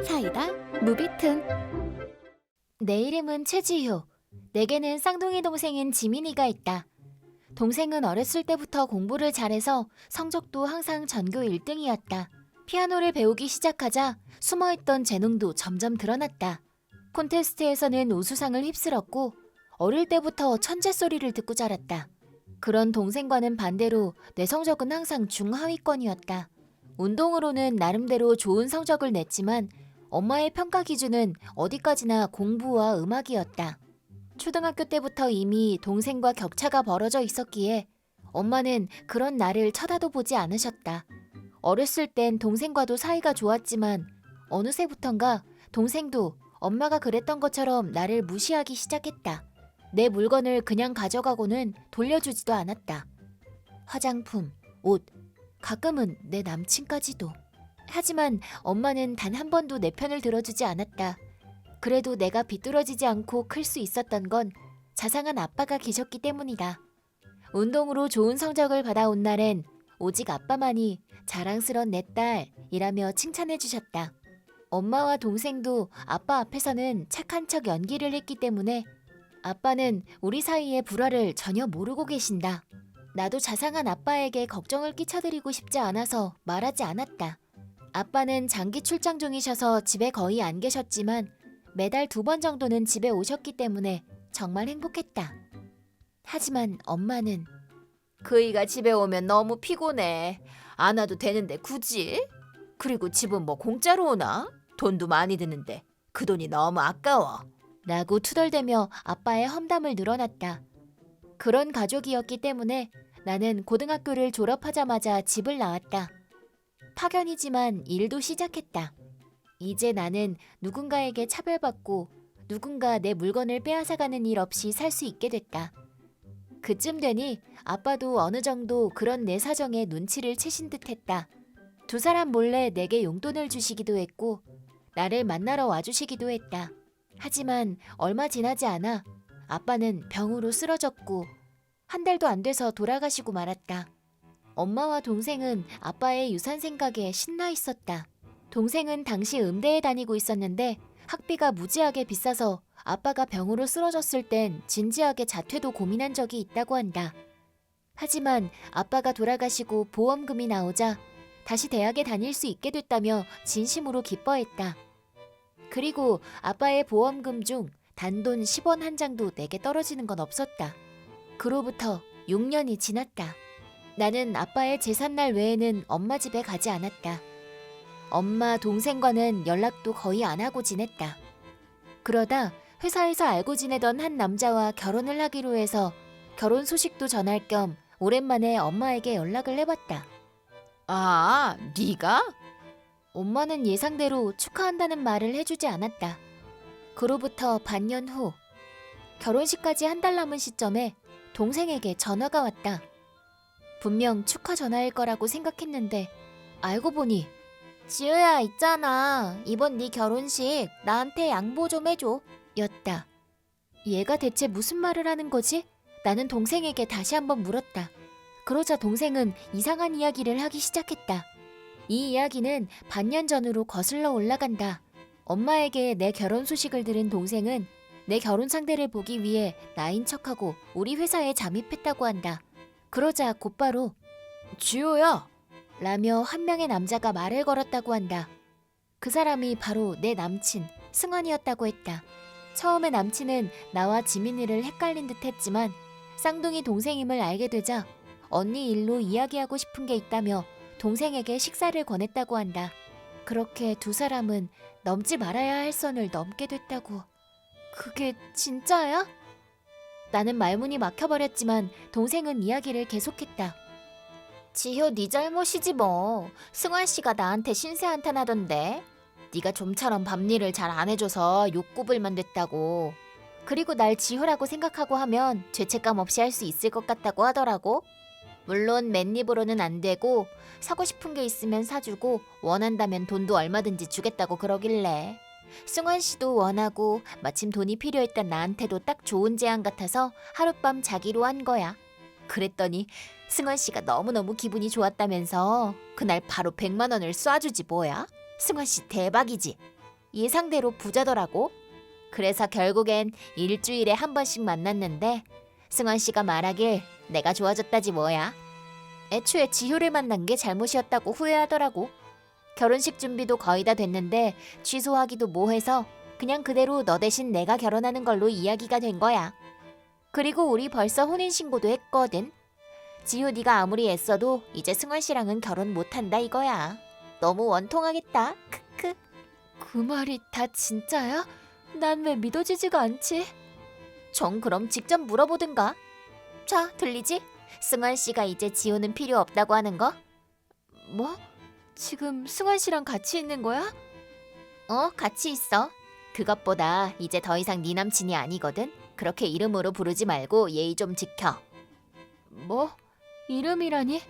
사이다 무비튼. 내 이름은 최지효. 내게는 쌍둥이 동생인 지민이가 있다. 동생은 어렸을 때부터 공부를 잘해서 성적도 항상 전교 1등이었다. 피아노를 배우기 시작하자 숨어있던 재능도 점점 드러났다. 콘테스트에서는 우수상을 휩쓸었고 어릴 때부터 천재 소리를 듣고 자랐다. 그런 동생과는 반대로 내 성적은 항상 중하위권이었다. 운동으로는 나름대로 좋은 성적을 냈지만 엄마의 평가 기준은 어디까지나 공부와 음악이었다. 초등학교 때부터 이미 동생과 격차가 벌어져 있었기에 엄마는 그런 나를 쳐다도 보지 않으셨다. 어렸을 땐 동생과도 사이가 좋았지만 어느새부턴가 동생도 엄마가 그랬던 것처럼 나를 무시하기 시작했다. 내 물건을 그냥 가져가고는 돌려주지도 않았다. 화장품, 옷, 가끔은 내 남친까지도. 하지만 엄마는 단 한 번도 내 편을 들어주지 않았다. 그래도 내가 비뚤어지지 않고 클 수 있었던 건 자상한 아빠가 계셨기 때문이다. 운동으로 좋은 성적을 받아온 날엔 오직 아빠만이 자랑스런 내 딸이라며 칭찬해 주셨다. 엄마와 동생도 아빠 앞에서는 착한 척 연기를 했기 때문에 아빠는 우리 사이의 불화를 전혀 모르고 계신다. 나도 자상한 아빠에게 걱정을 끼쳐드리고 싶지 않아서 말하지 않았다. 아빠는 장기 출장 중이셔서 집에 거의 안 계셨지만 매달 2번 정도는 집에 오셨기 때문에 정말 행복했다. 하지만 엄마는 그이가 집에 오면 너무 피곤해. 안 와도 되는데 굳이? 그리고 집은 뭐 공짜로 오나? 돈도 많이 드는데 그 돈이 너무 아까워. 라고 투덜대며 아빠의 험담을 늘어놨다. 그런 가족이었기 때문에 나는 고등학교를 졸업하자마자 집을 나왔다. 파견이지만 일도 시작했다. 이제 나는 누군가에게 차별받고 누군가 내 물건을 빼앗아가는 일 없이 살 수 있게 됐다. 그쯤 되니 아빠도 어느 정도 그런 내 사정에 눈치를 채신 듯했다. 두 사람 몰래 내게 용돈을 주시기도 했고 나를 만나러 와주시기도 했다. 하지만 얼마 지나지 않아 아빠는 병으로 쓰러졌고 한 달도 안 돼서 돌아가시고 말았다. 엄마와 동생은 아빠의 유산 생각에 신나 있었다. 동생은 당시 음대에 다니고 있었는데 학비가 무지하게 비싸서 아빠가 병으로 쓰러졌을 땐 진지하게 자퇴도 고민한 적이 있다고 한다. 하지만 아빠가 돌아가시고 보험금이 나오자 다시 대학에 다닐 수 있게 됐다며 진심으로 기뻐했다. 그리고 아빠의 보험금 중 단돈 10원 한 장도 내게 떨어지는 건 없었다. 그로부터 6년이 지났다. 나는 아빠의 제삿날 외에는 엄마 집에 가지 않았다. 엄마, 동생과는 연락도 거의 안 하고 지냈다. 그러다 회사에서 알고 지내던 한 남자와 결혼을 하기로 해서 결혼 소식도 전할 겸 오랜만에 엄마에게 연락을 해봤다. 아, 네가? 엄마는 예상대로 축하한다는 말을 해주지 않았다. 그로부터 반년 후 결혼식까지 한 달 남은 시점에 동생에게 전화가 왔다. 분명 축하 전화일 거라고 생각했는데 알고 보니 지우야 있잖아. 이번 네 결혼식 나한테 양보 좀 해줘. 였다. 얘가 대체 무슨 말을 하는 거지? 나는 동생에게 다시 한번 물었다. 그러자 동생은 이상한 이야기를 하기 시작했다. 이 이야기는 반년 전으로 거슬러 올라간다. 엄마에게 내 결혼 소식을 들은 동생은 내 결혼 상대를 보기 위해 나인 척하고 우리 회사에 잠입했다고 한다. 그러자 곧바로 지효야. 라며 한 명의 남자가 말을 걸었다고 한다. 그 사람이 바로 내 남친 승환이었다고 했다. 처음에 남친은 나와 지민이를 헷갈린 듯 했지만 쌍둥이 동생임을 알게 되자 언니 일로 이야기하고 싶은 게 있다며 동생에게 식사를 권했다고 한다. 그렇게 두 사람은 넘지 말아야 할 선을 넘게 됐다고. 그게 진짜야? 나는 말문이 막혀버렸지만 동생은 이야기를 계속했다. 지효 네 잘못이지 뭐. 승환 씨가 나한테 신세 한탄하던데. 네가 좀처럼 밥일을 잘 안 해줘서 욕구불만 됐다고. 그리고 날 지효라고 생각하고 하면 죄책감 없이 할 수 있을 것 같다고 하더라고. 물론 맨입으로는 안 되고 사고 싶은 게 있으면 사주고 원한다면 돈도 얼마든지 주겠다고 그러길래. 승환 씨도 원하고 마침 돈이 필요했던 나한테도 딱 좋은 제안 같아서 하룻밤 자기로 한 거야. 그랬더니 승환 씨가 너무너무 기분이 좋았다면서 그날 바로 100만 원을 쏴주지 뭐야? 승환 씨 대박이지. 예상대로 부자더라고. 그래서 결국엔 일주일에 한 번씩 만났는데 승환 씨가 말하길 내가 좋아졌다지 뭐야. 애초에 지효를 만난 게 잘못이었다고 후회하더라고. 결혼식 준비도 거의 다 됐는데 취소하기도 뭐해서 그냥 그대로 너 대신 내가 결혼하는 걸로 이야기가 된 거야. 그리고 우리 벌써 혼인신고도 했거든. 지효 네가 아무리 애써도 이제 승환 씨랑은 결혼 못한다 이거야. 너무 원통하겠다. 크크. 그 말이 다 진짜야? 난 왜 믿어지지가 않지? 정 그럼 직접 물어보든가. 자, 들리지? 승환 씨가 이제 지효는 필요 없다고 하는 거? 뭐? 지금 승환 씨랑 같이 있는 거야? 같이 있어. 그것보다 이제 더 이상 네 남친이 아니거든. 그렇게 이름으로 부르지 말고 예의 좀 지켜. 뭐? 이름이라니?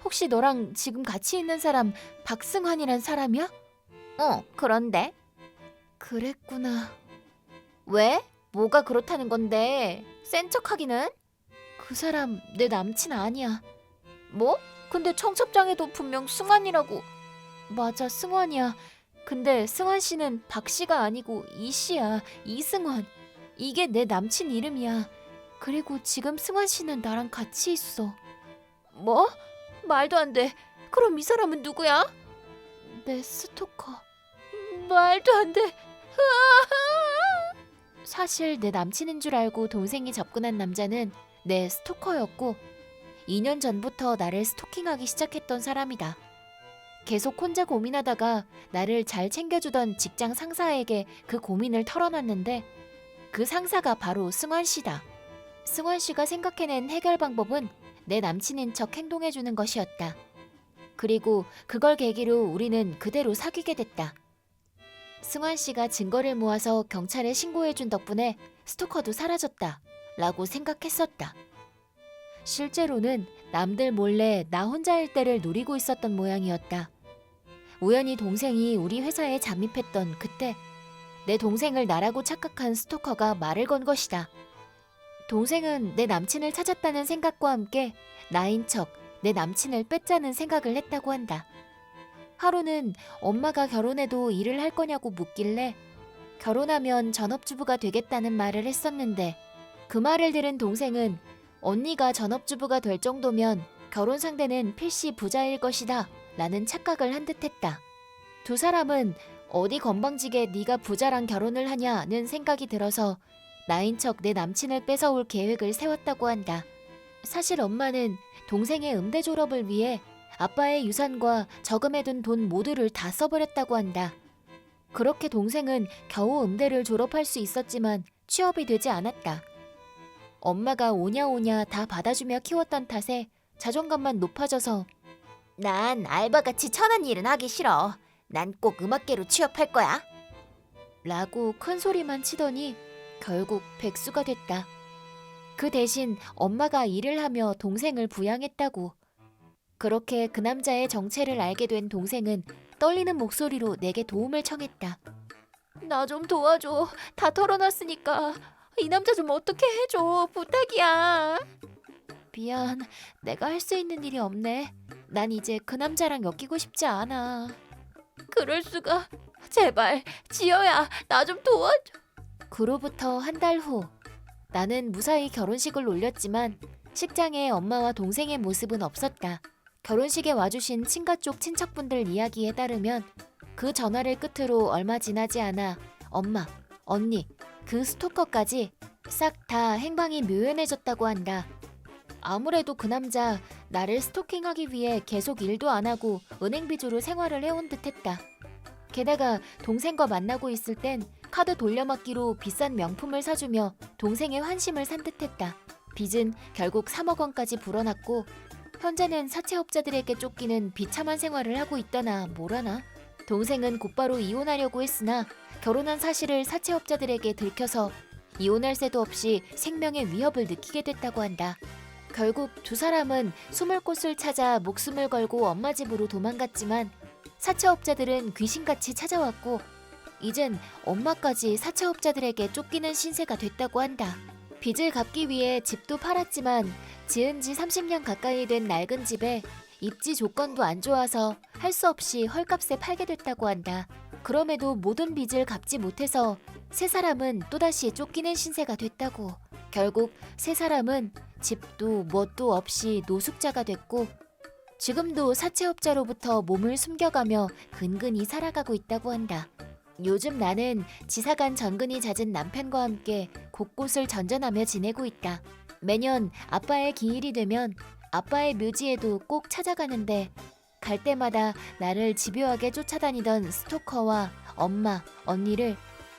혹시 너랑 지금 같이 있는 사람 박승환이란 사람이야? 그런데 그랬구나. 왜? 뭐가 그렇다는 건데? 센 척하기는? 그 사람 내 남친 아니야. 뭐? 근데 청첩장에도 분명 승환이라고. 맞아, 승환이야. 근데 승환 씨는 박 씨가 아니고 이 씨야. 이승환. 이게 내 남친 이름이야. 그리고 지금 승환 씨는 나랑 같이 있어. 뭐? 말도 안 돼. 그럼 이 사람은 누구야? 내 스토커. 말도 안 돼. 사실 내 남친인 줄 알고 동생이 접근한 남자는 내 스토커였고 2년 전부터 나를 스토킹하기 시작했던 사람이다. 계속 혼자 고민하다가 나를 잘 챙겨주던 직장 상사에게 그 고민을 털어놨는데 그 상사가 바로 승환 씨다. 승환 씨가 생각해낸 해결 방법은 내 남친인 척 행동해주는 것이었다. 그리고 그걸 계기로 우리는 그대로 사귀게 됐다. 승환 씨가 증거를 모아서 경찰에 신고해준 덕분에 스토커도 사라졌다 라고 생각했었다. 실제로는 남들 몰래 나 혼자일 때를 노리고 있었던 모양이었다. 우연히 동생이 우리 회사에 잠입했던 그때 내 동생을 나라고 착각한 스토커가 말을 건 것이다. 동생은 내 남친을 찾았다는 생각과 함께 나인 척 내 남친을 뺏자는 생각을 했다고 한다. 하루는 엄마가 결혼해도 일을 할 거냐고 묻길래 결혼하면 전업주부가 되겠다는 말을 했었는데 그 말을 들은 동생은 언니가 전업주부가 될 정도면 결혼 상대는 필시 부자일 것이다 라는 착각을 한 듯했다. 두 사람은 어디 건방지게 네가 부자랑 결혼을 하냐는 생각이 들어서 나인 척 내 남친을 뺏어올 계획을 세웠다고 한다. 사실 엄마는 동생의 음대 졸업을 위해 아빠의 유산과 저금해둔 돈 모두를 다 써버렸다고 한다. 그렇게 동생은 겨우 음대를 졸업할 수 있었지만 취업이 되지 않았다. 엄마가 오냐오냐 다 받아주며 키웠던 탓에 자존감만 높아져서 난 알바같이 천한 일은 하기 싫어. 난 꼭 음악계로 취업할 거야. 라고 큰 소리만 치더니 결국 백수가 됐다. 그 대신 엄마가 일을 하며 동생을 부양했다고. 그렇게 그 남자의 정체를 알게 된 동생은 떨리는 목소리로 내게 도움을 청했다. 나 좀 도와줘. 다 털어놨으니까. 이 남자 좀 어떻게 해줘. 부탁이야. 미안, 내가 할 수 있는 일이 없네. 난 이제 그 남자랑 엮이고 싶지 않아. 그럴 수가. 제발 지효야, 나 좀 도와줘. 그로부터 한 달 후, 나는 무사히 결혼식을 올렸지만 식장에 엄마와 동생의 모습은 없었다. 결혼식에 와주신 친가 쪽 친척분들 이야기에 따르면 그 전화를 끝으로 얼마 지나지 않아 엄마, 언니, 그 스토커까지 싹 다 행방이 묘연해졌다고 한다. 아무래도 그 남자 나를 스토킹하기 위해 계속 일도 안 하고 은행 빚으로 생활을 해온 듯했다. 게다가 동생과 만나고 있을 땐 카드 돌려막기로 비싼 명품을 사주며 동생의 환심을 산 듯했다. 빚은 결국 3억 원까지 불어났고 현재는 사채업자들에게 쫓기는 비참한 생활을 하고 있다나 뭐라나. 동생은 곧바로 이혼하려고 했으나 결혼한 사실을 사채업자들에게 들켜서 이혼할 새도 없이 생명의 위협을 느끼게 됐다고 한다. 결국 두 사람은 숨을 곳을 찾아 목숨을 걸고 엄마 집으로 도망갔지만 사채업자들은 귀신같이 찾아왔고 이젠 엄마까지 사채업자들에게 쫓기는 신세가 됐다고 한다. 빚을 갚기 위해 집도 팔았지만 지은 지 30년 가까이 된 낡은 집에 입지 조건도 안 좋아서 할 수 없이 헐값에 팔게 됐다고 한다. 그럼에도 모든 빚을 갚지 못해서 세 사람은 또다시 쫓기는 신세가 됐다고. 결국 세 사람은 집도 뭣도 없이 노숙자가 됐고 지금도 사채업자로부터 몸을 숨겨가며 근근히 살아가고 있다고 한다. 요즘 나는 지사간 전근이 잦은 남편과 함께 곳곳을 전전하며 지내고 있다. 매년 아빠의 기일이 되면 아빠의 묘지에도 꼭 찾아가는데 갈 때마다 나를 집요하게 쫓아다니던 스토커와 엄마, 언니를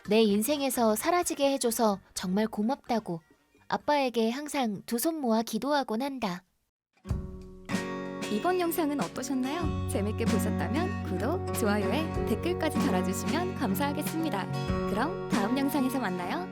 내 인생에서 사라지게 해줘서 정말 고맙다고 아빠에게 항상 두 손 모아 기도하곤 한다. 이번 영상은 어떠셨나요? 재밌게 보셨다면 구독, 좋아요에 댓글까지 달아주시면 감사하겠습니다. 그럼 다음 영상에서 만나요.